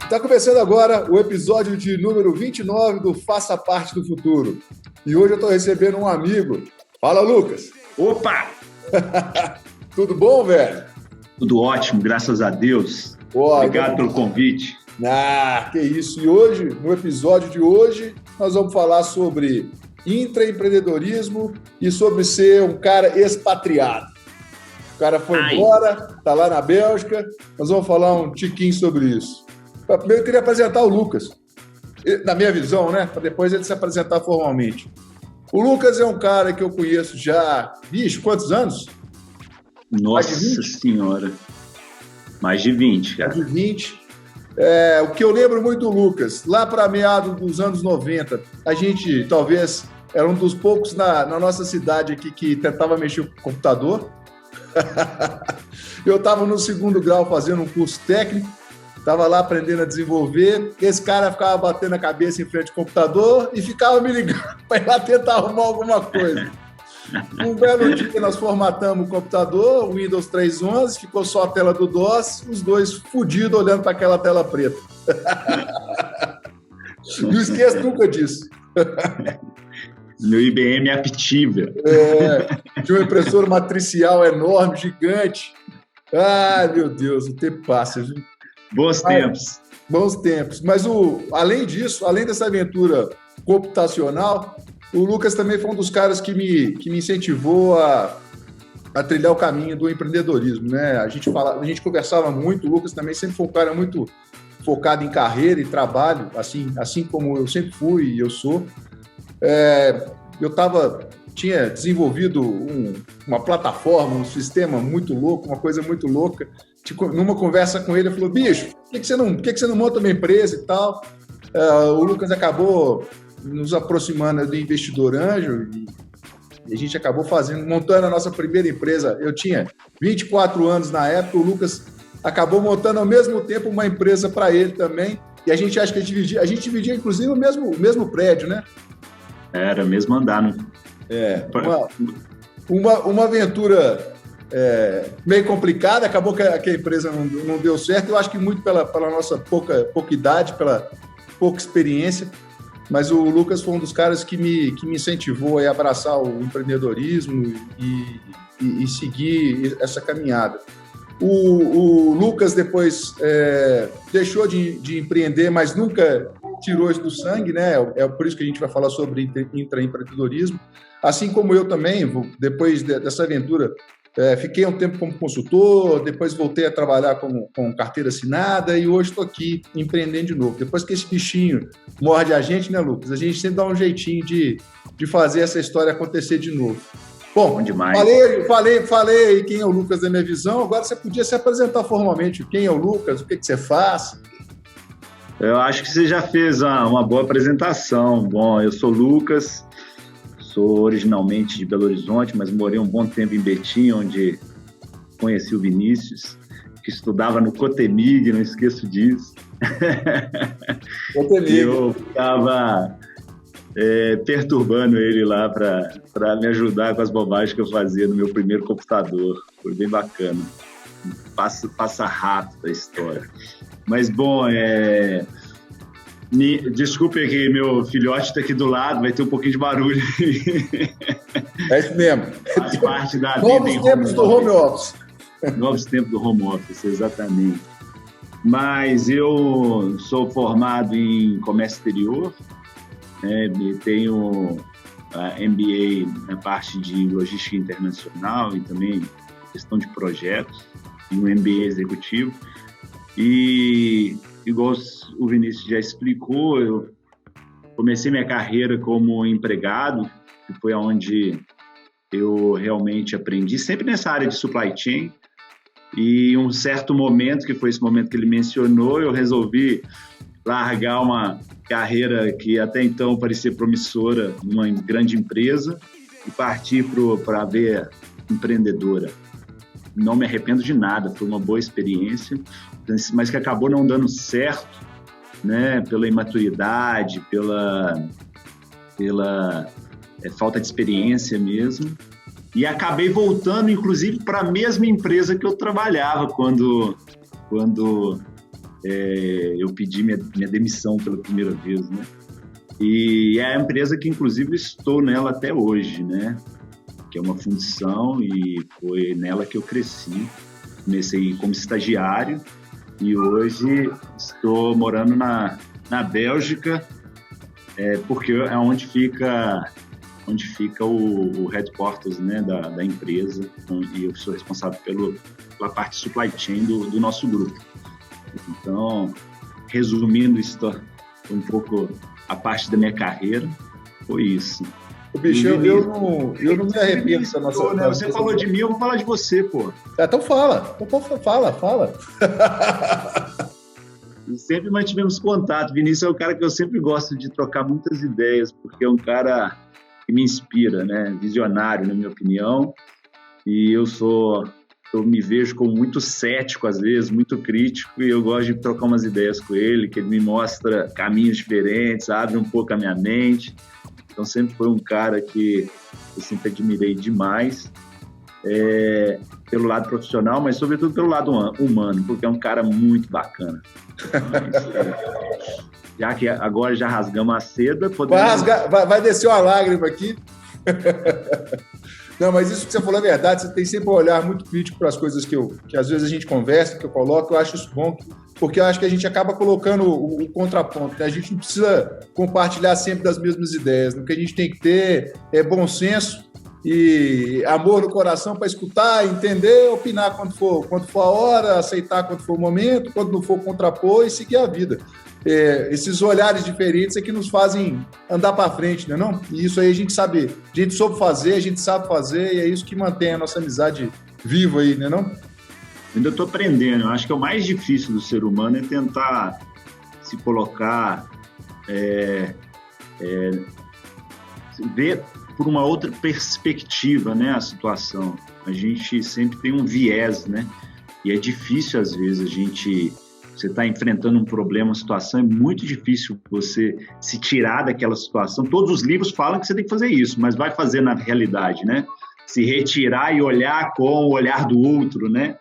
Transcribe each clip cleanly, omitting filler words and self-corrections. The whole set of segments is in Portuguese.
Está começando agora o episódio de número 29 do Faça Parte do Futuro. E hoje eu estou recebendo um amigo. Fala, Lucas. Opa! Tudo bom, velho? Tudo ótimo, graças a Deus. Obrigado pelo convite. Que isso. E hoje, no episódio de hoje, nós vamos falar sobre intraempreendedorismo e sobre ser um cara expatriado. O cara foi embora, está lá na Bélgica. Nós vamos falar um tiquinho sobre isso. Primeiro eu queria apresentar o Lucas, na minha visão, né? Para depois ele se apresentar formalmente. O Lucas é um cara que eu conheço já, quantos anos? Nossa Senhora, mais de 20, cara. Mais de 20. O que eu lembro muito do Lucas, lá para meados dos anos 90, a gente talvez era um dos poucos na nossa cidade aqui que tentava mexer com o computador. Eu estava no 2º grau fazendo um curso técnico, estava lá aprendendo a desenvolver, esse cara ficava batendo a cabeça em frente ao computador e ficava me ligando para ir lá tentar arrumar alguma coisa. Um belo dia nós formatamos o computador, o Windows 3.11, ficou só a tela do DOS, os dois fudidos olhando para aquela tela preta. Não esqueço nunca disso. Meu IBM Aptiva. Tinha uma impressora matricial enorme, gigante. Ai, meu Deus, o tempo passa, viu? Bons tempos. Bons tempos. Mas, além disso, além dessa aventura computacional, o Lucas também foi um dos caras que me incentivou a trilhar o caminho do empreendedorismo, né? A gente conversava muito, o Lucas também sempre foi um cara muito focado em carreira e trabalho, assim como eu sempre fui e eu sou. Tinha desenvolvido uma plataforma, um sistema muito louco, uma coisa muito louca. Numa conversa com ele, ele falou: bicho, por que você não monta uma empresa e tal? O Lucas acabou nos aproximando do investidor anjo e a gente acabou montando a nossa primeira empresa. Eu tinha 24 anos na época, o Lucas acabou montando ao mesmo tempo uma empresa para ele também, e a gente acha que a gente dividia inclusive o mesmo prédio, né? Era mesmo andar, né? Uma aventura meio complicada, acabou que a empresa não deu certo, eu acho que muito pela nossa pouca idade, pela pouca experiência, mas o Lucas foi um dos caras que me incentivou a abraçar o empreendedorismo e seguir essa caminhada. O Lucas depois deixou de empreender, mas nunca tirou isso do sangue, né? É por isso que a gente vai falar sobre intraempreendedorismo. Assim como eu também, depois dessa aventura, fiquei um tempo como consultor, depois voltei a trabalhar com carteira assinada e hoje estou aqui empreendendo de novo. Depois que esse bichinho morde a gente, né, Lucas? A gente sempre dá um jeitinho de fazer essa história acontecer de novo. Bom, demais. Falei quem é o Lucas da minha visão, agora você podia se apresentar formalmente. Quem é o Lucas, o que você faz? Eu acho que você já fez uma boa apresentação. Bom, eu sou Lucas, sou originalmente de Belo Horizonte, mas morei um bom tempo em Betim, onde conheci o Vinícius, que estudava no Cotemig, não esqueço disso. Cotemig. Eu estava perturbando ele lá para me ajudar com as bobagens que eu fazia no meu primeiro computador. Foi bem bacana. Passa rápido a história. Mas, bom, desculpe que meu filhote está aqui do lado, vai ter um pouquinho de barulho. É isso mesmo. Faz parte da vida. Novos tempos do home office. Novos tempos do home office, exatamente. Mas eu sou formado em comércio exterior, tenho MBA na parte de logística internacional e também questão de projetos, e um MBA executivo. E, igual o Vinícius já explicou, eu comecei minha carreira como empregado, que foi onde eu realmente aprendi, sempre nessa área de supply chain. E um certo momento, que foi esse momento que ele mencionou, eu resolvi largar uma carreira que até então parecia promissora numa grande empresa e partir para a veia empreendedora. Não me arrependo de nada, foi uma boa experiência, mas que acabou não dando certo, né, pela imaturidade, pela falta de experiência mesmo. E acabei voltando, inclusive, para a mesma empresa que eu trabalhava quando eu pedi minha demissão pela primeira vez, né? E é a empresa que, inclusive, estou nela até hoje, né? Que é uma fundição e foi nela que eu cresci. Comecei como estagiário e hoje estou morando na Bélgica, porque é onde fica o headquarters, né, da empresa, e eu sou responsável pela parte supply chain do nosso grupo. Então, resumindo isso um pouco a parte da minha carreira, foi isso. O bicho, eu não me arrependo dessa nossa... Né? Você falou de mim, eu vou falar de você, pô. Então fala. Sempre mantivemos contato. Vinícius é um cara que eu sempre gosto de trocar muitas ideias, porque é um cara que me inspira, né? Visionário, na minha opinião. E eu me vejo como muito cético, às vezes, muito crítico, e eu gosto de trocar umas ideias com ele, que ele me mostra caminhos diferentes, abre um pouco a minha mente. Então, sempre foi um cara que eu sempre admirei demais, pelo lado profissional, mas sobretudo pelo lado humano, porque é um cara muito bacana. Já que agora já rasgamos a seda... Vai descer uma lágrima aqui. Não, mas isso que você falou é verdade. Você tem sempre um olhar muito crítico para as coisas que às vezes a gente conversa, que eu coloco. Eu acho isso bom, porque eu acho que a gente acaba colocando o contraponto, né? A gente não precisa compartilhar sempre das mesmas ideias. O que a gente tem que ter é bom senso e amor no coração para escutar, entender, opinar quando for a hora, aceitar quando for o momento, quando não for contrapor e seguir a vida. Esses olhares diferentes é que nos fazem andar para frente, né, não? E isso aí a gente sabe, a gente soube fazer, a gente sabe fazer, e é isso que mantém a nossa amizade viva aí, né, não? Ainda estou aprendendo. Eu acho que o mais difícil do ser humano é tentar se colocar, ver por uma outra perspectiva, né, a situação. A gente sempre tem um viés, né? E é difícil, às vezes, você está enfrentando um problema, uma situação, é muito difícil você se tirar daquela situação. Todos os livros falam que você tem que fazer isso, mas vai fazer na realidade, né? Se retirar e olhar com o olhar do outro, né?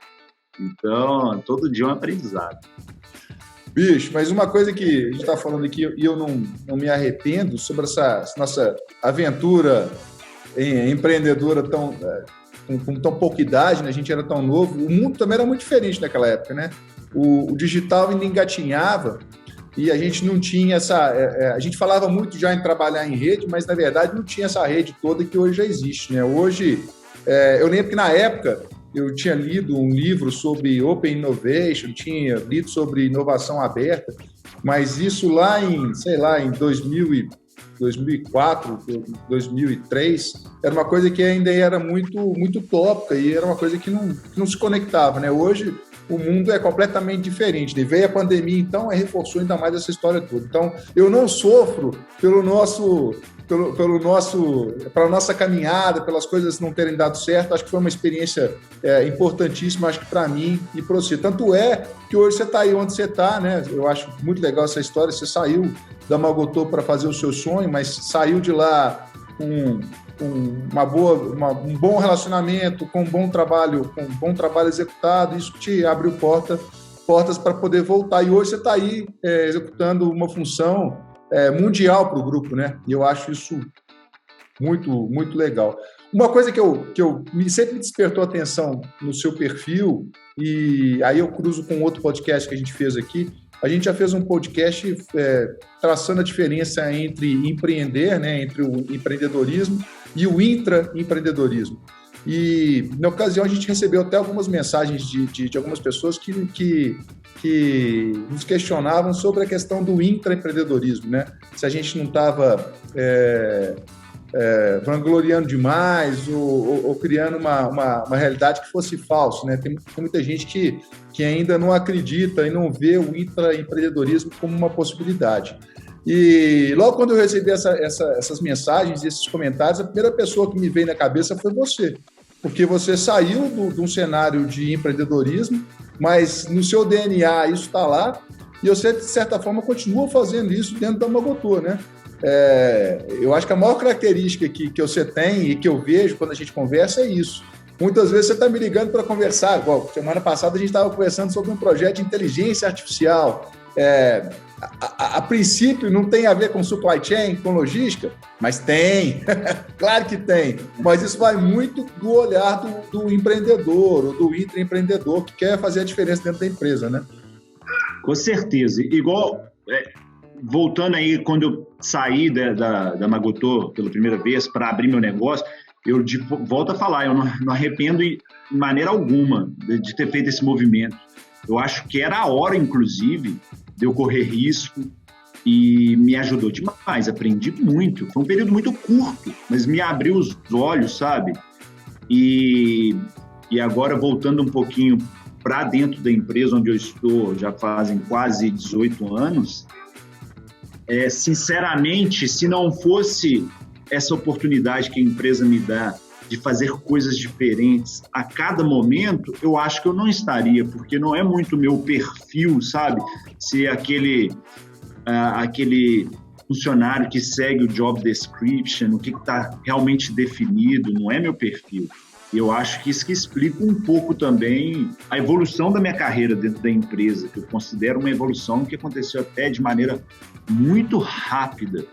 Então, todo dia é um aprendizado. Bicho, mas uma coisa que a gente está falando aqui, e eu não me arrependo, sobre essa nossa aventura empreendedora com tão pouca idade, né? A gente era tão novo, o mundo também era muito diferente naquela época, né? O digital ainda engatinhava e a gente não tinha a gente falava muito já em trabalhar em rede, mas na verdade não tinha essa rede toda que hoje já existe, né? Hoje, eu lembro que na época eu tinha lido um livro sobre Open Innovation, tinha lido sobre inovação aberta, mas isso lá em 2004, 2003, era uma coisa que ainda era muito, muito utópica e era uma coisa que não se conectava, né? Hoje o mundo é completamente diferente, né? Veio a pandemia, então, reforçou ainda mais essa história toda. Então, eu não sofro pela nossa caminhada, pelas coisas não terem dado certo. Acho que foi uma experiência importantíssima, acho que para mim e para você. Tanto é que hoje você está aí onde você está, né? Eu acho muito legal essa história. Você saiu da Magotô para fazer o seu sonho, mas saiu de lá com um bom relacionamento, com um bom trabalho executado. Isso te abriu portas para poder voltar. E hoje você está aí executando uma função mundial para o grupo, né? E eu acho isso muito, muito legal. Uma coisa que sempre me despertou atenção no seu perfil, e aí eu cruzo com outro podcast que a gente fez aqui. A gente já fez um podcast traçando a diferença entre empreender, né, entre o empreendedorismo e o intraempreendedorismo. E, na ocasião, a gente recebeu até algumas mensagens de algumas pessoas que nos questionavam sobre a questão do intraempreendedorismo, né? Se a gente não estava vangloriando demais ou criando uma realidade que fosse falsa, né? Tem muita gente que ainda não acredita e não vê o intraempreendedorismo como uma possibilidade. E logo quando eu recebi essas mensagens e esses comentários, a primeira pessoa que me veio na cabeça foi você, porque você saiu de um cenário de empreendedorismo, mas no seu DNA isso está lá, e você, de certa forma, continua fazendo isso dentro da Magotô, né? Eu acho que a maior característica que você tem e que eu vejo quando a gente conversa é isso. Muitas vezes você está me ligando para conversar. Igual, semana passada a gente estava conversando sobre um projeto de inteligência artificial. A princípio não tem a ver com supply chain, com logística, mas tem, claro que tem. Mas isso vai muito do olhar do empreendedor ou do intraempreendedor que quer fazer a diferença dentro da empresa, né? Com certeza. Igual, voltando aí, quando eu saí da Magotô pela primeira vez para abrir meu negócio, eu volto a falar, eu não arrependo de maneira alguma de ter feito esse movimento. Eu acho que era a hora, inclusive, de eu correr risco e me ajudou demais, aprendi muito. Foi um período muito curto, mas me abriu os olhos, sabe? E agora, voltando um pouquinho para dentro da empresa onde eu estou, já fazem quase 18 anos, sinceramente, se não fosse essa oportunidade que a empresa me dá de fazer coisas diferentes a cada momento, eu acho que eu não estaria, porque não é muito meu perfil, sabe? Ser aquele funcionário que segue o job description, o que está realmente definido, não é meu perfil. E eu acho que isso que explica um pouco também a evolução da minha carreira dentro da empresa, que eu considero uma evolução que aconteceu até de maneira muito rápida,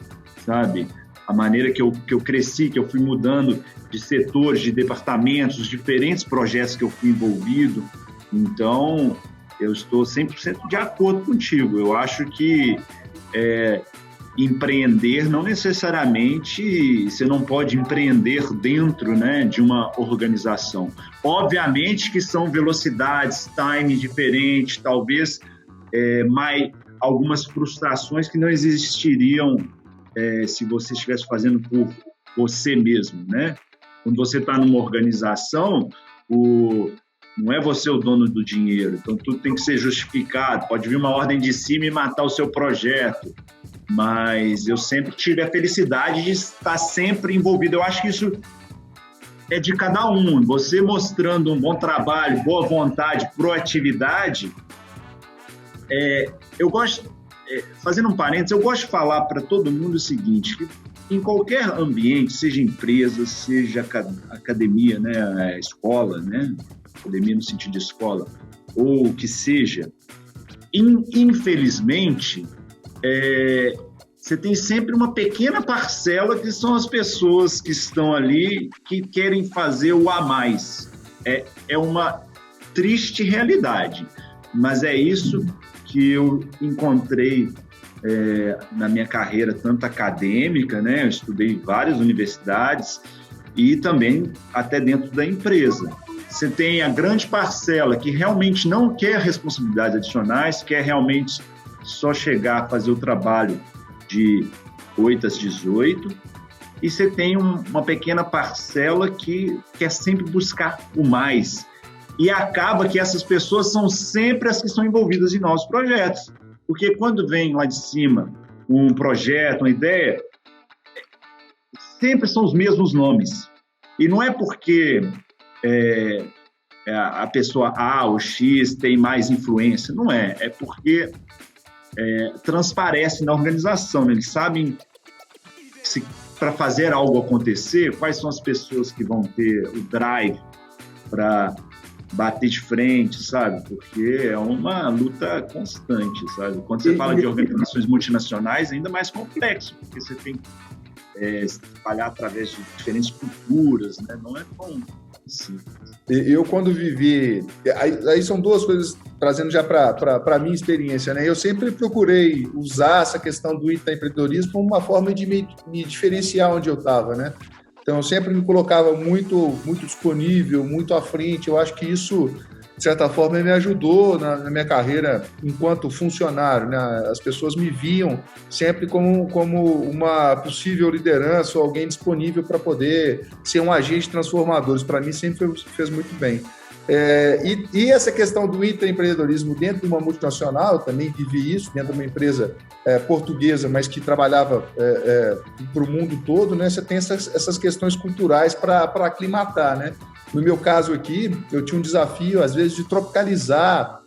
sabe? A maneira que eu cresci, que eu fui mudando de setores, de departamentos, os diferentes projetos que eu fui envolvido. Então, eu estou 100% de acordo contigo. Eu acho que empreender, não necessariamente você não pode empreender dentro, né, de uma organização. Obviamente que são velocidades, time diferentes, talvez algumas frustrações que não existiriam se você estivesse fazendo por você mesmo, né? Quando você está numa organização, não é você o dono do dinheiro, então tudo tem que ser justificado, pode vir uma ordem de cima e matar o seu projeto, mas eu sempre tive a felicidade de estar sempre envolvido. Eu acho que isso é de cada um, você mostrando um bom trabalho, boa vontade, proatividade. Eu gosto, fazendo um parênteses, eu gosto de falar para todo mundo o seguinte, que em qualquer ambiente, seja empresa, seja academia, né, escola, né, academia no sentido de escola, ou que seja, infelizmente, você tem sempre uma pequena parcela que são as pessoas que estão ali que querem fazer o a mais. É uma triste realidade, mas é isso que eu encontrei na minha carreira, tanto acadêmica, né? Eu estudei em várias universidades e também até dentro da empresa. Você tem a grande parcela que realmente não quer responsabilidades adicionais, quer realmente só chegar a fazer o trabalho de 8 às 18, e você tem uma pequena parcela que quer sempre buscar o mais. E acaba que essas pessoas são sempre as que são envolvidas em novos projetos. Porque quando vem lá de cima um projeto, uma ideia, sempre são os mesmos nomes. E não é porque a pessoa A ou X tem mais influência, não é. É porque transparece na organização. Eles sabem para fazer algo acontecer, quais são as pessoas que vão ter o drive para bater de frente, sabe? Porque é uma luta constante, sabe? Quando você fala de organizações multinacionais, é ainda mais complexo, porque você tem que trabalhar através de diferentes culturas, né? Não é tão simples. Eu, quando vivi... Aí são duas coisas, trazendo já para a minha experiência, né? Eu sempre procurei usar essa questão do empreendedorismo como uma forma de me diferenciar onde eu estava, né? Então, eu sempre me colocava muito disponível, muito à frente. Eu acho que isso, de certa forma, me ajudou na minha carreira enquanto funcionário, né? As pessoas me viam sempre como uma possível liderança ou alguém disponível para poder ser um agente transformador. Isso, para mim, sempre fez muito bem. E essa questão do intraempreendedorismo dentro de uma multinacional, eu também vivi isso dentro de uma empresa portuguesa, mas que trabalhava para o mundo todo, né? Você tem essas questões culturais para aclimatar, né? No meu caso aqui, eu tinha um desafio, às vezes, de tropicalizar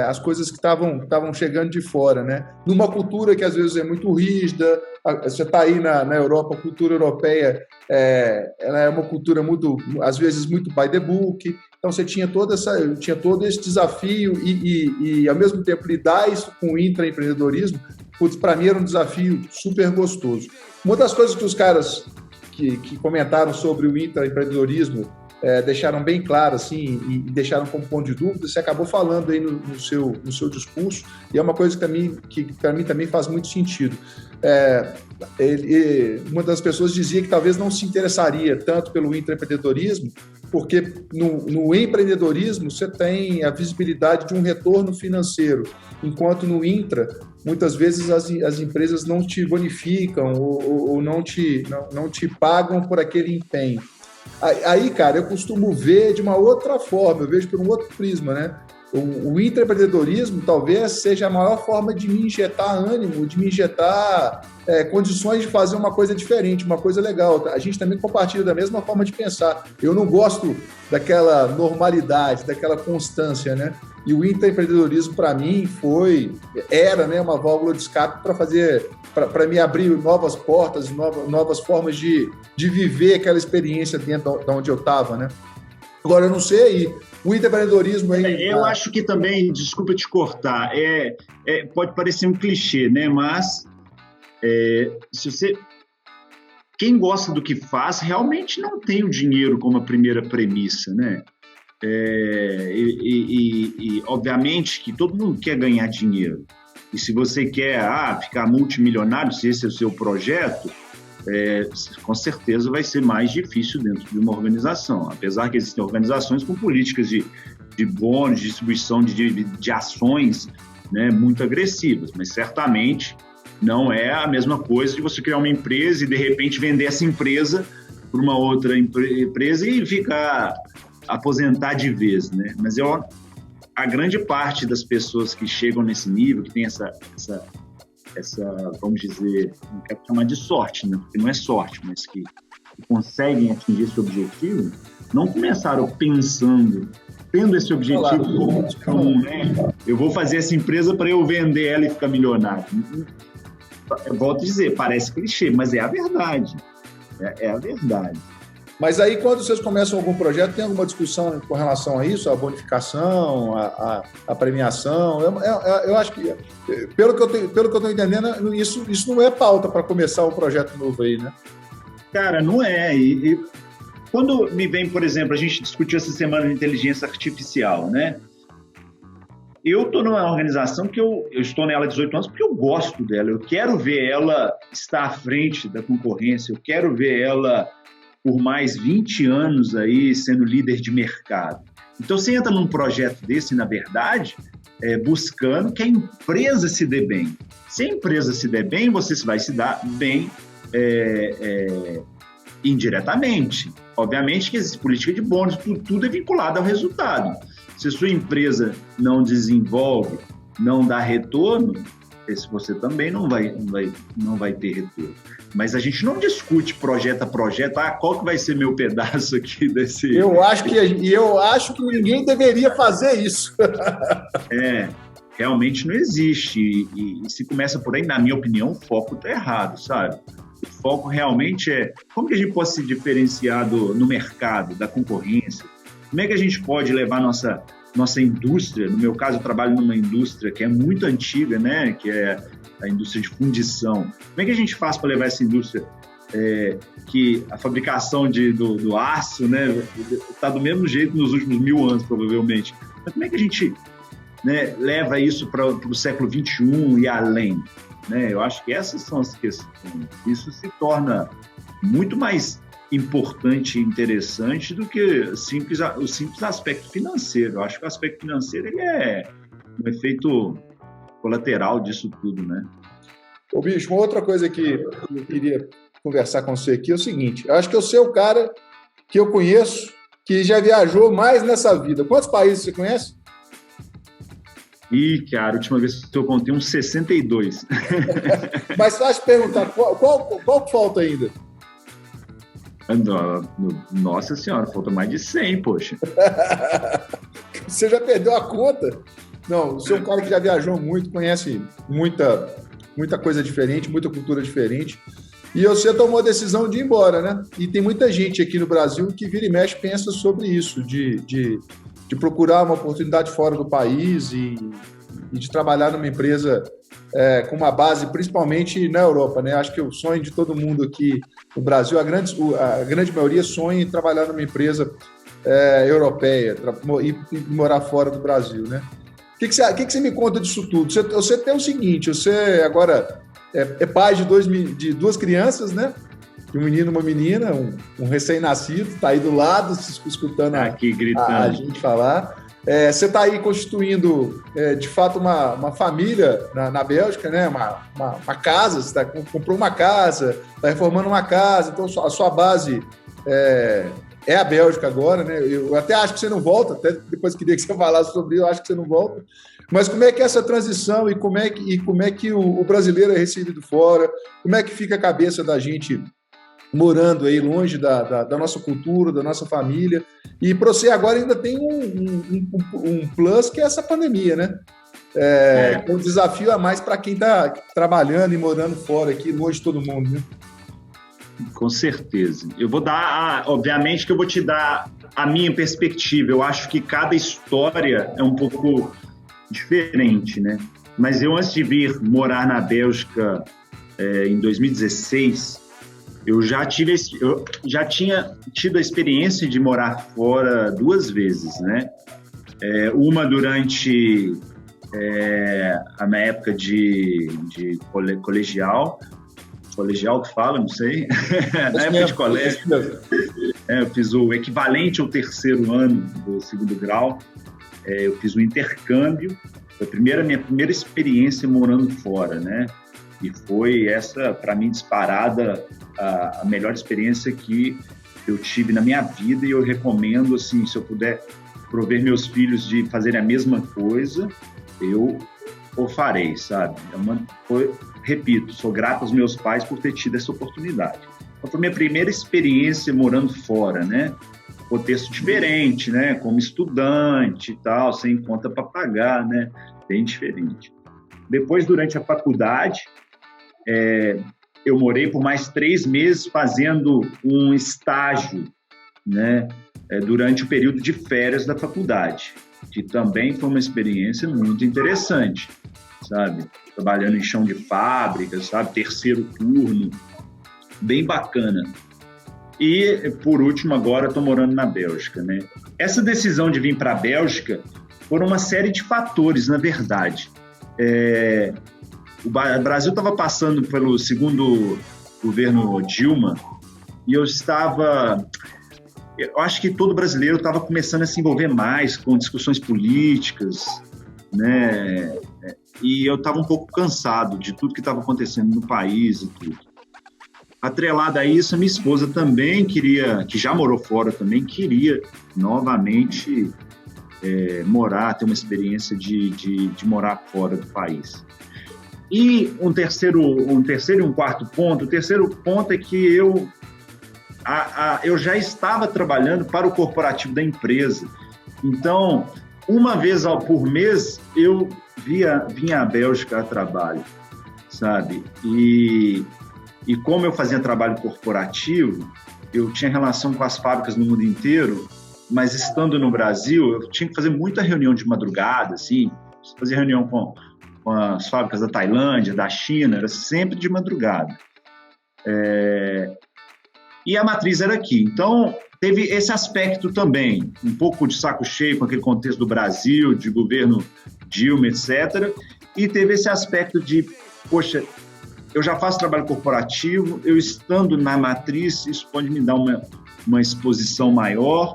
as coisas que estavam chegando de fora, né? Numa cultura que às vezes é muito rígida. Você está aí na Europa, a cultura europeia ela é uma cultura muito, às vezes, muito by the book. Então você tinha todo esse desafio e ao mesmo tempo lidar isso com o intraempreendedorismo, para mim era um desafio super gostoso. Uma das coisas que os caras que comentaram sobre o intraempreendedorismo deixaram bem claro assim, e deixaram como ponto de dúvida, você acabou falando aí no seu discurso, e é uma coisa que para mim também faz muito sentido. Uma das pessoas dizia que talvez não se interessaria tanto pelo intraempreendedorismo, porque no empreendedorismo você tem a visibilidade de um retorno financeiro, enquanto no intra, muitas vezes as empresas não te bonificam ou não te pagam por aquele empenho. Aí, cara, eu costumo ver de uma outra forma, eu vejo por um outro prisma, né? O intraempreendedorismo talvez seja a maior forma de me injetar ânimo, de me injetar condições de fazer uma coisa diferente, uma coisa legal. A gente também compartilha da mesma forma de pensar. Eu não gosto daquela normalidade, daquela constância, né? E o intraempreendedorismo, para mim, era, né, uma válvula de escape para me abrir novas portas, novas formas de viver aquela experiência dentro de onde eu estava, né? Agora, eu não sei, o intraempreendedorismo... Eu acho que também, desculpa te cortar, pode parecer um clichê, né? Mas quem gosta do que faz realmente não tem o dinheiro como a primeira premissa, né? Obviamente que todo mundo quer ganhar dinheiro. E se você quer ficar multimilionário, se esse é o seu projeto, com certeza vai ser mais difícil dentro de uma organização. Apesar que existem organizações com políticas de bônus, de distribuição de ações, né, muito agressivas, mas certamente não é a mesma coisa de você criar uma empresa e de repente vender essa empresa para uma outra empresa e aposentar de vez, né? Mas a grande parte das pessoas que chegam nesse nível, que tem essa, vamos dizer, não quero chamar de sorte, né? Porque não é sorte, mas que conseguem atingir esse objetivo, não começaram tendo esse objetivo comum, né? Eu vou fazer essa empresa para eu vender ela e ficar milionário. Eu volto a dizer, parece clichê, mas é a verdade. É a verdade. Mas aí, quando vocês começam algum projeto, tem alguma discussão com relação a isso? A bonificação, a premiação? Eu acho que, pelo que eu estou entendendo, isso não é pauta para começar um projeto novo aí, né? Cara, não é. E quando me vem, por exemplo, a gente discutiu essa semana de inteligência artificial, né? Eu estou numa organização que eu estou nela há 18 anos porque eu gosto dela. Eu quero ver ela estar à frente da concorrência. Eu quero ver ela por mais 20 anos aí sendo líder de mercado. Então, você entra num projeto desse, na verdade, buscando que a empresa se dê bem. Se a empresa se der bem, você vai se dar bem indiretamente. Obviamente que existe política de bônus, tudo é vinculado ao resultado. Se a sua empresa não desenvolve, não dá retorno, você também não vai ter retorno. Mas a gente não discute projeto a projeto, qual que vai ser meu pedaço aqui desse... Eu acho que ninguém deveria fazer isso. Realmente não existe. E se começa por aí, na minha opinião, o foco está errado, sabe? O foco realmente como que a gente pode se diferenciar no mercado, da concorrência? Como é que a gente pode levar nossa indústria? No meu caso, eu trabalho numa indústria que é muito antiga, né? Que é a indústria de fundição. Como é que a gente faz para levar essa indústria que a fabricação do aço, né, está do mesmo jeito nos últimos 1000 anos, provavelmente? Mas como é que a gente, né, leva isso para o século XXI e além? Né? Eu acho que essas são as questões. Isso se torna muito mais importante e interessante do que o simples aspecto financeiro. Eu acho que o aspecto financeiro ele é um efeito colateral disso tudo, né? Ô, bicho, uma outra coisa que eu queria conversar com você aqui é o seguinte: eu acho que eu sou o cara que eu conheço que já viajou mais nessa vida. Quantos países você conhece? Cara, a última vez que eu contei uns 62. Mas faz perguntar, qual que falta ainda? Nossa senhora, falta mais de 100, poxa. Você já perdeu a conta? Não, você é um cara que já viajou muito, conhece muita coisa diferente, muita cultura diferente. E você tomou a decisão de ir embora, né? E tem muita gente aqui no Brasil que vira e mexe pensa sobre isso, de procurar uma oportunidade fora do país e de trabalhar numa empresa com uma base principalmente na Europa, né? Acho que o sonho de todo mundo aqui no Brasil, a grande maioria sonha em trabalhar numa empresa europeia e morar fora do Brasil, né? O que você me conta disso tudo? Você tem o seguinte, você agora é pai de duas crianças, né? De um menino e uma menina, um recém-nascido, está aí do lado, escutando aqui, gritando. A gente falar. Você está aí constituindo, de fato, uma família na Bélgica, né? Uma casa, você comprou uma casa, está reformando uma casa, então a sua base é a Bélgica agora, né? Eu até acho que você não volta, até depois queria que você falasse sobre isso, eu acho que você não volta. Mas como é que é essa transição e como é que o brasileiro é recebido fora? Como é que fica a cabeça da gente morando aí longe da nossa cultura, da nossa família? E para você agora ainda tem um plus que é essa pandemia, né? Um desafio a mais para quem está trabalhando e morando fora aqui, longe de todo mundo, né? Com certeza. Eu vou dar, obviamente que eu vou te dar a minha perspectiva. Eu acho que cada história é um pouco diferente, né? Mas eu, antes de vir morar na Bélgica em 2016, eu já tinha tido a experiência de morar fora 2 vezes, né? Uma durante a minha época de colegial que fala, não sei, na época de colégio, eu fiz o equivalente ao 3º ano do 2º grau, eu fiz um intercâmbio, foi a minha primeira experiência morando fora, né? E foi essa, para mim, disparada, a melhor experiência que eu tive na minha vida, e eu recomendo, assim, se eu puder prover meus filhos de fazerem a mesma coisa, eu o farei, sabe? Repito, sou grato aos meus pais por ter tido essa oportunidade. Então, foi minha primeira experiência morando fora, né? Contexto diferente, né? Como estudante e tal, sem conta para pagar, né? Bem diferente. Depois, durante a faculdade, eu morei por mais 3 meses fazendo um estágio, né? Durante o período de férias da faculdade, que também foi uma experiência muito interessante, sabe? Trabalhando em chão de fábrica, sabe? 3º turno, bem bacana. E, por último, agora estou morando na Bélgica, né? Essa decisão de vir para a Bélgica foram uma série de fatores, na verdade. O Brasil estava passando pelo 2º governo Dilma e eu acho que todo brasileiro estava começando a se envolver mais com discussões políticas, né? E eu estava um pouco cansado de tudo que estava acontecendo no país e tudo. Atrelada a isso, a minha esposa também queria, que já morou fora também, queria novamente ter uma experiência de morar fora do país. E um terceiro e um quarto ponto. O terceiro ponto é que eu já estava trabalhando para o corporativo da empresa. Então, uma vez por mês, eu vinha à Bélgica a trabalho, sabe? E como eu fazia trabalho corporativo, eu tinha relação com as fábricas no mundo inteiro, mas estando no Brasil, eu tinha que fazer muita reunião de madrugada, assim, fazer reunião com as fábricas da Tailândia, da China, era sempre de madrugada. E a matriz era aqui. Então, teve esse aspecto também, um pouco de saco cheio com aquele contexto do Brasil, de governo Dilma, etc. E teve esse aspecto de, poxa, eu já faço trabalho corporativo, eu estando na matriz, isso pode me dar uma exposição maior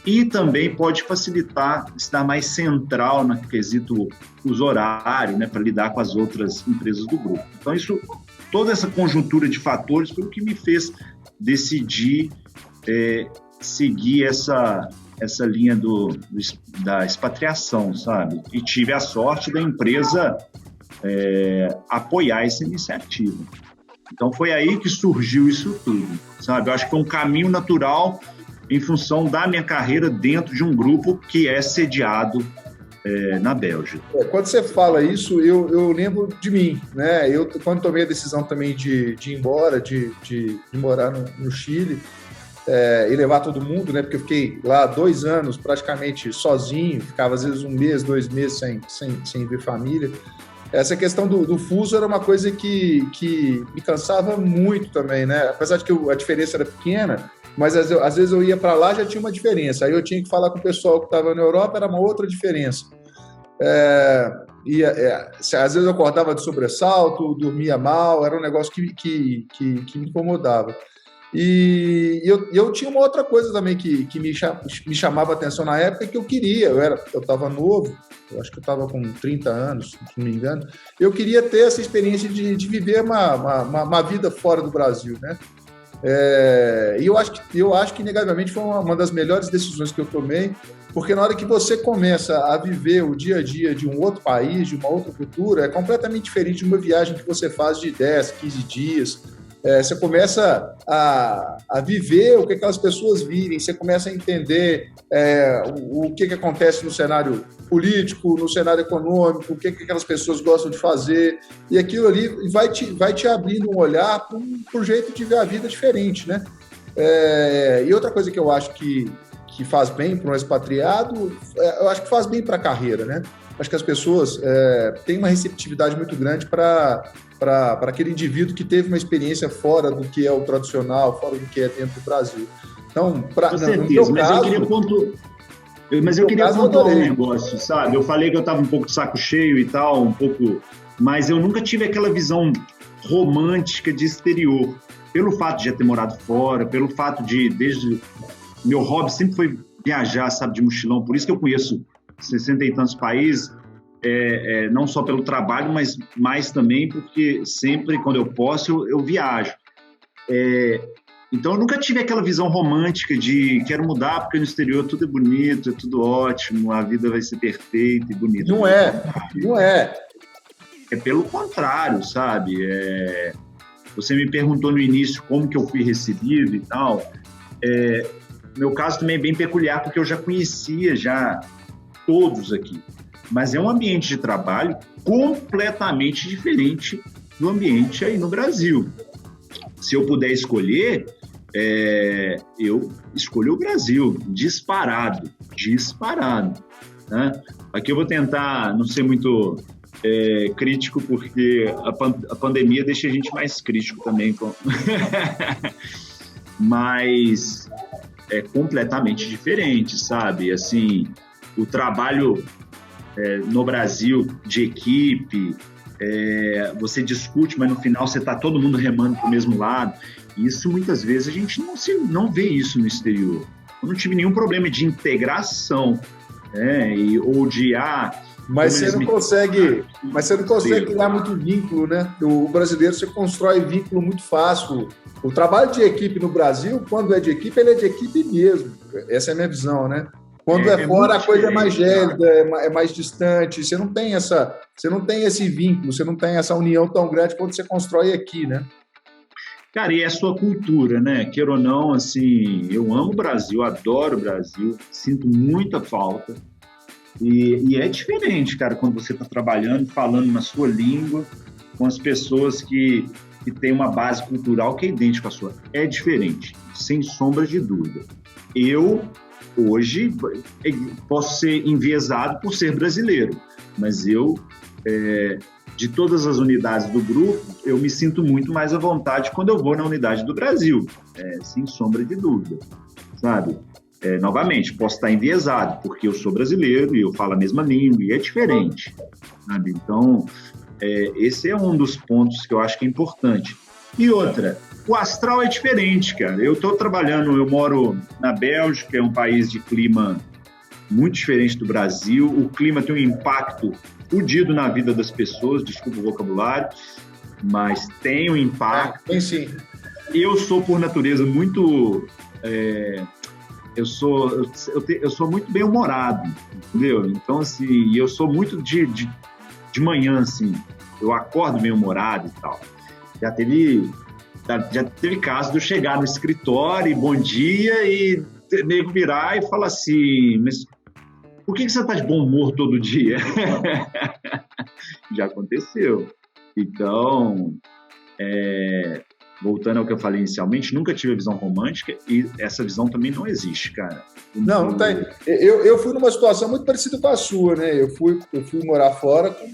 e também pode facilitar, estar mais central no quesito uso horário, né, para lidar com as outras empresas do grupo. Então, toda essa conjuntura de fatores foi o que me fez decidir seguir essa linha da expatriação, sabe? E tive a sorte da empresa apoiar essa iniciativa. Então, foi aí que surgiu isso tudo, sabe? Eu acho que foi um caminho natural em função da minha carreira dentro de um grupo que é sediado na Bélgica. Quando você fala isso, eu lembro de mim, né? Eu, quando tomei a decisão também de ir embora, de morar no Chile, e levar todo mundo, né? Porque eu fiquei lá 2 anos praticamente sozinho, ficava às vezes 1 mês, 2 meses sem ver família. Essa questão do fuso era uma coisa que me cansava muito também, né? Apesar de que a diferença era pequena, mas às vezes eu ia para lá, já tinha uma diferença. Aí eu tinha que falar com o pessoal que estava na Europa, era uma outra diferença. Às vezes eu acordava de sobressalto, dormia mal, era um negócio que me incomodava. E eu tinha uma outra coisa também que me chamava a atenção na época, que eu queria, eu estava novo, eu acho que eu estava com 30 anos, se não me engano, eu queria ter essa experiência de viver uma vida fora do Brasil, né? E eu acho que, inegavelmente, foi uma das melhores decisões que eu tomei, porque na hora que você começa a viver o dia a dia de um outro país, de uma outra cultura, é completamente diferente de uma viagem que você faz de 10, 15 dias. Você começa a viver o que aquelas pessoas vivem, você começa a entender o que acontece no cenário político, no cenário econômico, o que aquelas pessoas gostam de fazer, e aquilo ali vai te abrindo um olhar para um jeito de ver a vida diferente, né? E outra coisa que eu acho que faz bem para um expatriado, eu acho que faz bem para a carreira, né? Acho que as pessoas têm uma receptividade muito grande para aquele indivíduo que teve uma experiência fora do que é o tradicional, fora do que é dentro do Brasil. Então, com certeza, mas eu queria pontuar um negócio, sabe? Eu falei que eu estava um pouco de saco cheio e tal, mas eu nunca tive aquela visão romântica de exterior, pelo fato de já ter morado fora, pelo fato desde meu hobby sempre foi viajar, sabe, de mochilão, por isso que eu conheço 60 e tantos países, não só pelo trabalho, mas mais também porque sempre, quando eu posso, eu viajo. Então, eu nunca tive aquela visão romântica de quero mudar porque no exterior tudo é bonito, é tudo ótimo, a vida vai ser perfeita e bonita. Não é. É pelo contrário, sabe? Você me perguntou no início como que eu fui recebido e tal. Meu caso também é bem peculiar, porque eu já conhecia todos aqui. Mas é um ambiente de trabalho completamente diferente do ambiente aí no Brasil. Se eu puder escolher, eu escolho o Brasil, disparado. Né? Aqui eu vou tentar não ser muito crítico, porque a pandemia deixa a gente mais crítico também. Mas é completamente diferente, sabe? Assim, o trabalho no Brasil de equipe, você discute, mas no final você está todo mundo remando para o mesmo lado. Isso muitas vezes a gente não vê isso no exterior. Eu não tive nenhum problema de integração, ou de mas você não consegue criar muito vínculo, né? O brasileiro, você constrói vínculo muito fácil. O trabalho de equipe no Brasil, quando é de equipe, ele é de equipe mesmo. Essa é a minha visão, né? Quando fora, a coisa é mais gélida, é mais distante. Você não tem esse vínculo, você não tem essa união tão grande quanto você constrói aqui, né? Cara, e é a sua cultura, né? Queira ou não, assim, eu amo o Brasil, adoro o Brasil, sinto muita falta. E é diferente, cara, quando você está trabalhando, falando na sua língua, com as pessoas que têm uma base cultural que é idêntica à sua. É diferente, sem sombra de dúvida. Eu, hoje, posso ser enviesado por ser brasileiro, mas eu, de todas as unidades do grupo, eu me sinto muito mais à vontade quando eu vou na unidade do Brasil, sem sombra de dúvida, sabe? Novamente, posso estar enviesado, porque eu sou brasileiro e eu falo a mesma língua, e é diferente, sabe? Então, esse é um dos pontos que eu acho que é importante. E outra, o astral é diferente, cara. Eu moro na Bélgica, é um país de clima muito diferente do Brasil, o clima tem um impacto fodido na vida das pessoas, desculpa o vocabulário, mas tem um impacto. Tem sim. Eu sou, por natureza, muito... Eu sou muito bem-humorado, entendeu? Então, assim, eu sou muito de manhã, assim, eu acordo bem-humorado e tal. Já teve caso de eu chegar no escritório e bom dia e nego virar e falar assim, mas por que você está de bom humor todo dia? Já aconteceu. Então, voltando ao que eu falei inicialmente, nunca tive a visão romântica e essa visão também não existe, cara. Não tem. Eu fui numa situação muito parecida com a sua, né? Eu fui morar fora com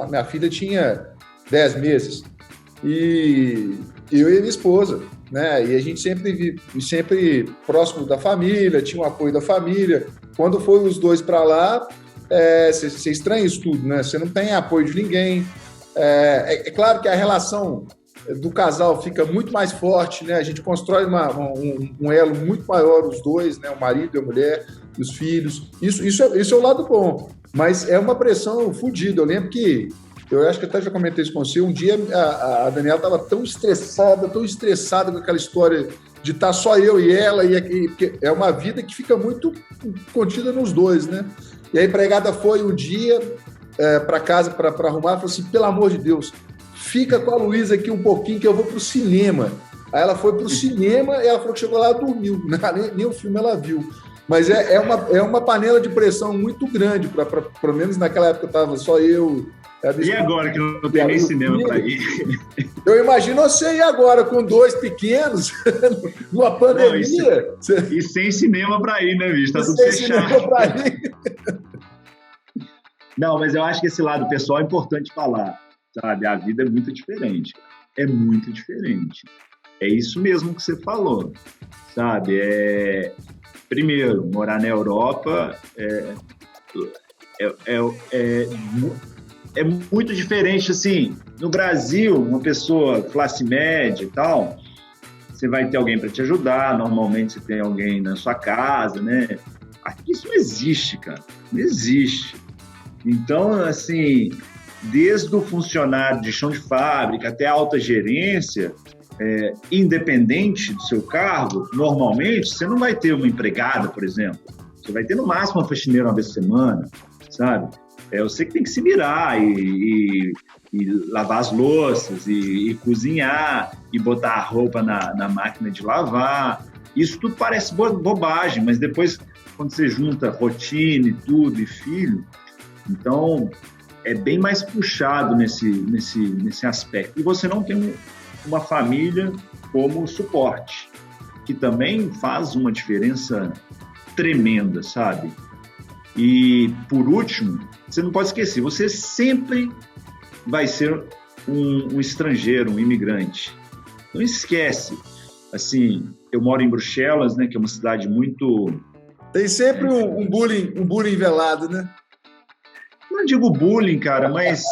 minha filha tinha 10 meses. E eu e minha esposa, né? E a gente sempre próximo da família, tinha o apoio da família. Quando foi os dois para lá, você estranha isso tudo, né? Você não tem apoio de ninguém. É claro que a relação do casal fica muito mais forte, né? A gente constrói um elo muito maior, os dois, né? O marido e a mulher, os filhos. Isso é o lado bom, mas é uma pressão fodida. Eu lembro que, eu acho que até já comentei isso com você, um dia a Daniela estava tão estressada com aquela história de estar só eu e ela, porque é uma vida que fica muito contida nos dois, né? E a empregada foi um dia para casa para arrumar, falou assim, pelo amor de Deus, fica com a Luísa aqui um pouquinho que eu vou pro cinema. Aí ela foi pro cinema e ela falou que chegou lá e dormiu. Nem o filme ela viu. Mas é uma panela de pressão muito grande, pelo menos naquela época estava só eu. E agora que não tem nem cinema para ir? Eu imagino você ir agora com dois pequenos, numa pandemia. Não, e sem cinema para ir, né, bicho? Tá tudo fechado. Não, mas eu acho que esse lado pessoal é importante falar. Sabe, a vida é muito diferente. É muito diferente. É isso mesmo que você falou. Sabe, primeiro, morar na Europa é muito diferente, assim. No Brasil, uma pessoa classe média e tal, você vai ter alguém para te ajudar, normalmente você tem alguém na sua casa, né? Aqui isso não existe, cara. Não existe. Então, assim, desde o funcionário de chão de fábrica até a alta gerência, independente do seu cargo, normalmente você não vai ter uma empregada, por exemplo. Você vai ter no máximo uma faxineira uma vez por semana, sabe? Você que tem que se virar e lavar as louças e cozinhar e botar a roupa na máquina de lavar. Isso tudo parece bobagem, mas depois, quando você junta rotina e tudo, e filho, então é bem mais puxado nesse aspecto. E você não tem uma família como suporte, que também faz uma diferença tremenda, sabe? E, por último, você não pode esquecer, você sempre vai ser um estrangeiro, um imigrante. Não esquece. Assim, eu moro em Bruxelas, né, que é uma cidade muito... Tem sempre um bullying velado, né? Não digo bullying, cara, mas...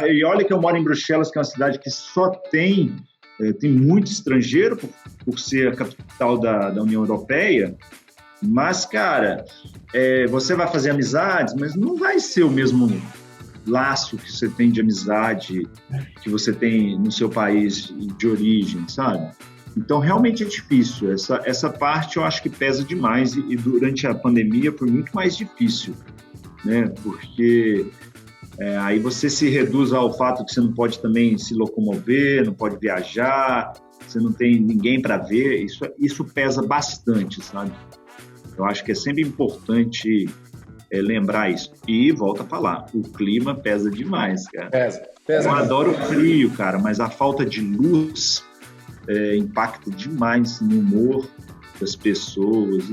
e olha que eu moro em Bruxelas, que é uma cidade que só tem muito estrangeiro, por ser a capital da União Europeia. Mas, cara, você vai fazer amizades, mas não vai ser o mesmo laço que você tem de amizade que você tem no seu país de origem, sabe? Então, realmente é difícil. Essa parte eu acho que pesa demais e durante a pandemia foi muito mais difícil, né? Porque aí você se reduz ao fato que você não pode também se locomover, não pode viajar, você não tem ninguém para ver. Isso pesa bastante, sabe? Eu acho que é sempre importante lembrar isso. E, volta a falar, o clima pesa demais, cara. Pesa. Eu adoro o frio, cara, mas a falta de luz impacta demais no humor das pessoas.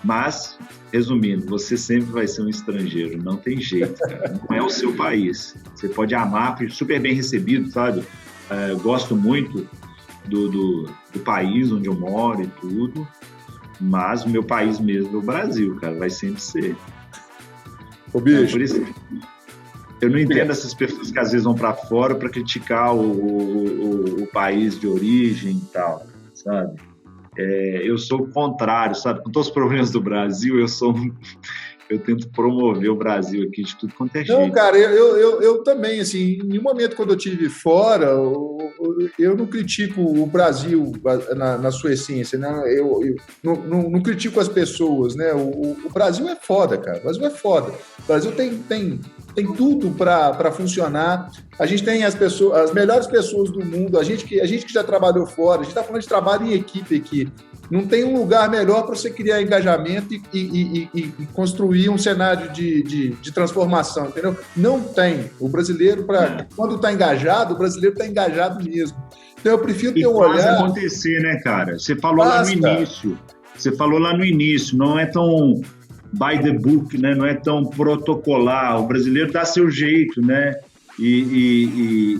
Mas, resumindo, você sempre vai ser um estrangeiro, não tem jeito, cara. Não é o seu país. Você pode amar, foi super bem recebido, sabe? Gosto muito do país onde eu moro e tudo. Mas o meu país mesmo é o Brasil, cara, vai sempre ser. Ô, bicho. Por isso, eu não entendo essas pessoas que às vezes vão para fora para criticar o país de origem e tal, sabe? Eu sou o contrário, sabe? Com todos os problemas do Brasil, eu tento promover o Brasil aqui de tudo quanto é jeito. Não, cara, eu também, assim, em um momento quando eu estive fora, eu não critico o Brasil na sua essência, né? Eu não critico as pessoas, né? O Brasil é foda, cara. O Brasil é foda. O Brasil tem tudo para funcionar. A gente tem as melhores pessoas do mundo. A gente que já trabalhou fora. A gente está falando de trabalho em equipe aqui. Não tem um lugar melhor para você criar engajamento e construir um cenário de transformação, entendeu? Não tem. O brasileiro, quando está engajado, o brasileiro está engajado mesmo. Então, eu prefiro ter um olhar... faz acontecer, né, cara? Você falou lá no início, não é tão by the book, né? Não é tão protocolar. O brasileiro dá seu jeito, né? E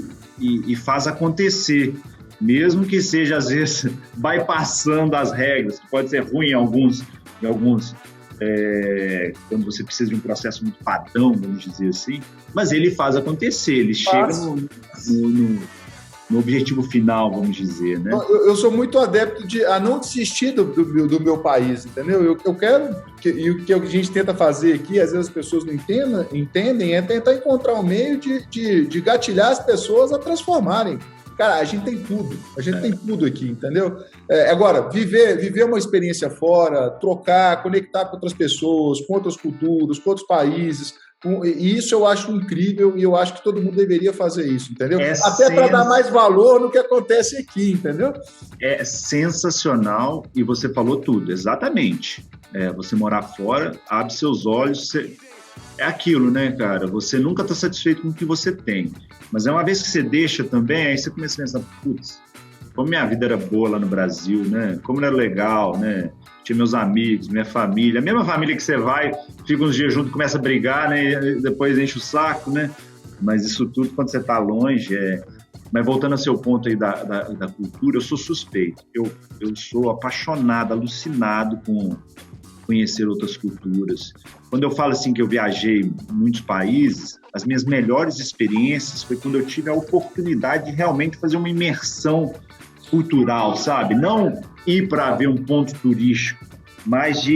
faz acontecer. Mesmo que seja, às vezes, bypassando as regras, que pode ser ruim em alguns quando você precisa de um processo muito padrão, vamos dizer assim, mas ele faz acontecer, ele chega no objetivo final, vamos dizer, né? Eu sou muito adepto a não desistir do meu país, entendeu? Eu quero, e o que a gente tenta fazer aqui, às vezes as pessoas não entendem, é tentar encontrar um meio de gatilhar as pessoas a transformarem. Cara, a gente tem tudo aqui, entendeu? Agora, viver uma experiência fora, trocar, conectar com outras pessoas, com outras culturas, com outros países, e isso eu acho incrível e eu acho que todo mundo deveria fazer isso, entendeu? Até para dar mais valor no que acontece aqui, entendeu? É sensacional e você falou tudo, exatamente. Você morar fora, abre seus olhos, é aquilo, né, cara? Você nunca está satisfeito com o que você tem. Mas uma vez que você deixa também, aí você começa a pensar, putz, como minha vida era boa lá no Brasil, né? Como era legal, né? Tinha meus amigos, minha família. A mesma família que você vai, fica uns dias junto, começa a brigar, né? E depois enche o saco, né? Mas isso tudo, quando você está longe, Mas voltando ao seu ponto aí da cultura, eu sou suspeito. Eu sou apaixonado, alucinado com conhecer outras culturas. Quando eu falo assim que eu viajei em muitos países, as minhas melhores experiências foi quando eu tive a oportunidade de realmente fazer uma imersão cultural, sabe? Não ir para ver um ponto turístico, mas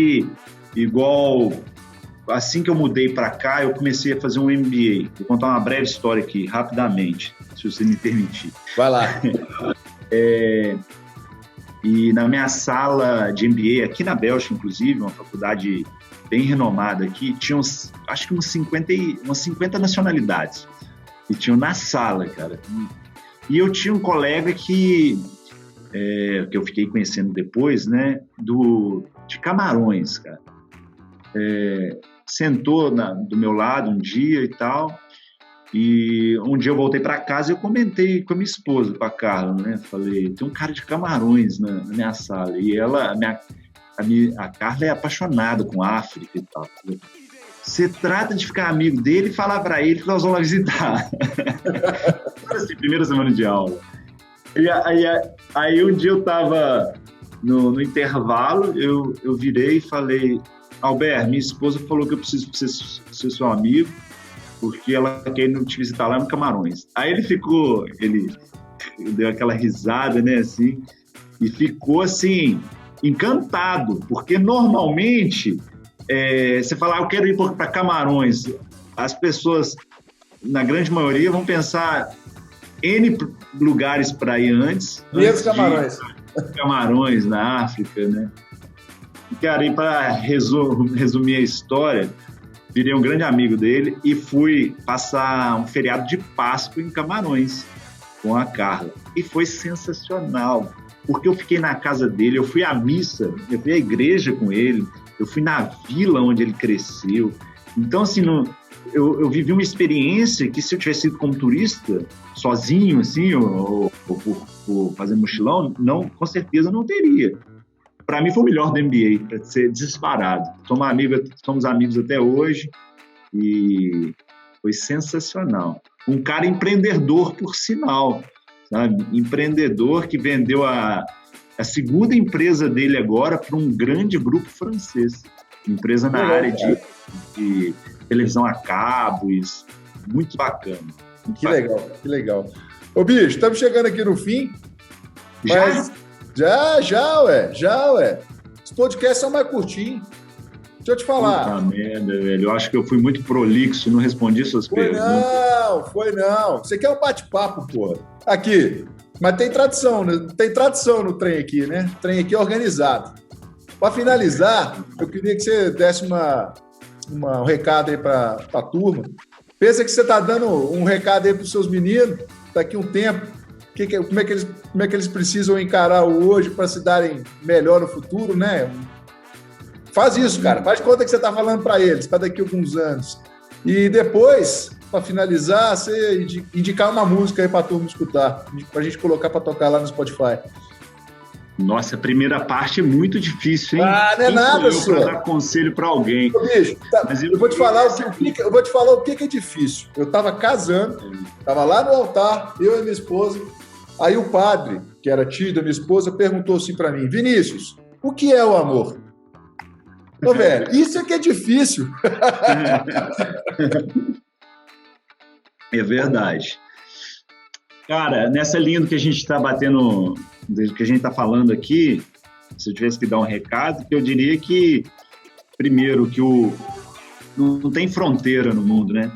assim que eu mudei para cá, eu comecei a fazer um MBA. Vou contar uma breve história aqui, rapidamente, se você me permitir. Vai lá. E na minha sala de MBA, aqui na Bélgica, inclusive, uma faculdade bem renomada aqui, tinha acho que umas 50 nacionalidades. E tinham na sala, cara. E eu tinha um colega que eu fiquei conhecendo depois, né, de Camarões, cara. Sentou do meu lado um dia e tal. E um dia eu voltei para casa e eu comentei com a minha esposa, com a Carla, né? Falei, tem um cara de Camarões na minha sala. E a Carla é apaixonada com África e tal. Você trata de ficar amigo dele e falar para ele que nós vamos lá visitar. Assim, primeira semana de aula. E aí um dia eu estava no intervalo, eu virei e falei, Albert, minha esposa falou que eu preciso ser seu amigo, porque ela quer ir te visitar lá no Camarões. Aí ele deu aquela risada, né, assim, e ficou, assim, encantado, porque normalmente você fala, eu quero ir para Camarões, as pessoas, na grande maioria, vão pensar N lugares para ir antes. Mesmo Camarões. Camarões, na África, né? E, cara, e para resumir a história, virei um grande amigo dele e fui passar um feriado de Páscoa em Camarões com a Carla. E foi sensacional, porque eu fiquei na casa dele, eu fui à missa, eu fui à igreja com ele, eu fui na vila onde ele cresceu. Então, assim, eu vivi uma experiência que, se eu tivesse ido como turista, sozinho, assim, ou por fazer mochilão, com certeza não teria. Para mim foi o melhor do MBA, para ser disparado. Somos amigos até hoje e foi sensacional. Um cara empreendedor, por sinal, sabe? Empreendedor que vendeu a segunda empresa dele agora para um grande grupo francês. Empresa na área de televisão a cabos, muito bacana. Que legal. Ô, bicho, estamos chegando aqui no fim. Mas... Já, ué. Os podcasts são mais curtinhos. Deixa eu te falar. Puta merda, velho. Eu acho que eu fui muito prolixo, não respondi suas perguntas. Foi não. Você quer um bate-papo, porra. Aqui. Mas tem tradição, né? Tem tradição no trem aqui, né? O trem aqui é organizado. Para finalizar, eu queria que você desse um recado aí para a turma. Pensa que você está dando um recado aí para os seus meninos, daqui a um tempo. como é que eles precisam encarar o hoje para se darem melhor no futuro, né? Faz isso, cara. Faz conta que você está falando para eles, para daqui a alguns anos. E depois, para finalizar, você indicar uma música aí para a turma escutar, para a gente colocar para tocar lá no Spotify. Nossa, a primeira parte é muito difícil, hein? Não é nada, senhor. Para dar conselho para alguém. Ô, bicho, eu vou te falar o que é difícil. Eu estava casando, estava lá no altar, eu e minha esposa. Aí o padre, que era tio da minha esposa, perguntou assim para mim: Vinícius, o que é o amor? Ô, velho, isso é que é difícil. É verdade. Cara, nessa linha do que a gente está batendo, do que a gente está falando aqui, se eu tivesse que dar um recado, eu diria que, primeiro, que não tem fronteira no mundo, né?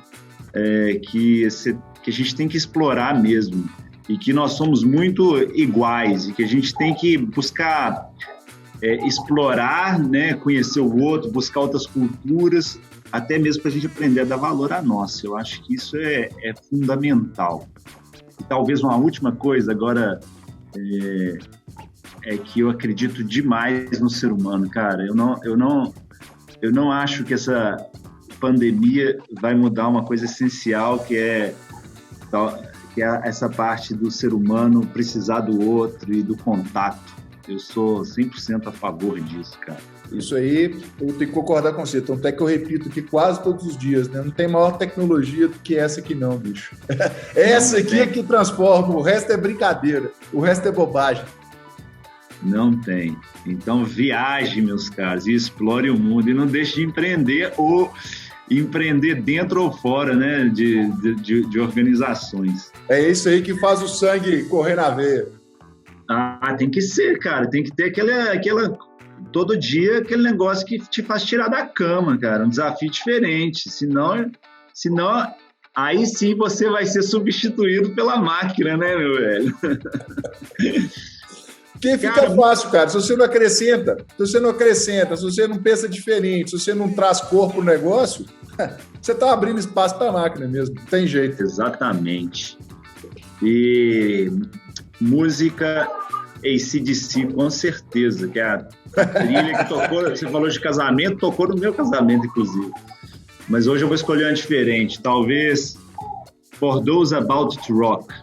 Que a gente tem que explorar mesmo, e que nós somos muito iguais, e que a gente tem que buscar explorar, né? Conhecer o outro, buscar outras culturas, até mesmo para a gente aprender a dar valor à nossa. Eu acho que isso é fundamental. E talvez uma última coisa agora é que eu acredito demais no ser humano, cara. Eu não acho que essa pandemia vai mudar uma coisa essencial, que é essa parte do ser humano precisar do outro e do contato. Eu sou 100% a favor disso, cara. Isso aí, eu tenho que concordar com você. Então, até que eu repito aqui quase todos os dias, né? Não tem maior tecnologia do que essa aqui não, bicho. Essa aqui é que transforma, o resto é brincadeira, o resto é bobagem. Não tem. Então, viaje, meus caros, e explore o mundo, e não deixe de empreender, ou empreender dentro ou fora, né, de organizações. É isso aí que faz o sangue correr na veia. Tem que ser, cara. Tem que ter aquela todo dia aquele negócio que te faz tirar da cama, cara. Um desafio diferente. Senão aí sim você vai ser substituído pela máquina, né, meu velho? Porque fica fácil, cara. Se você não acrescenta, se você não pensa diferente, se você não traz corpo no negócio, você tá abrindo espaço para a máquina mesmo. Não tem jeito. Exatamente. E música AC/DC, com certeza, que é a trilha que tocou, você falou de casamento, tocou no meu casamento, inclusive. Mas hoje eu vou escolher uma diferente, talvez For Those About to Rock.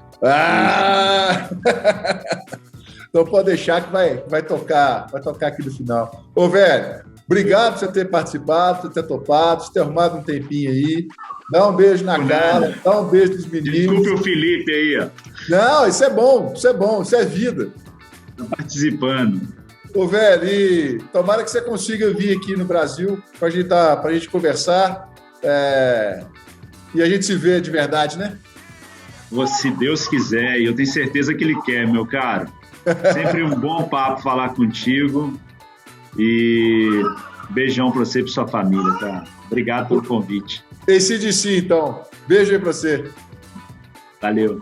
Então pode deixar que vai tocar aqui no final. Ô, velho, obrigado por você ter participado, por ter topado, por ter arrumado um tempinho aí. Dá um beijo na cara, dá um beijo nos meninos. Desculpe o Felipe aí, ó. Não, isso é bom, isso é vida. Tá participando. Ô, velho, e tomara que você consiga vir aqui no Brasil pra gente conversar e a gente se vê de verdade, né? Se Deus quiser, e eu tenho certeza que Ele quer, meu caro. Sempre um bom papo falar contigo, e beijão pra você e pra sua família, tá? Obrigado pelo convite. AC/DC, então. Beijo aí pra você. Valeu.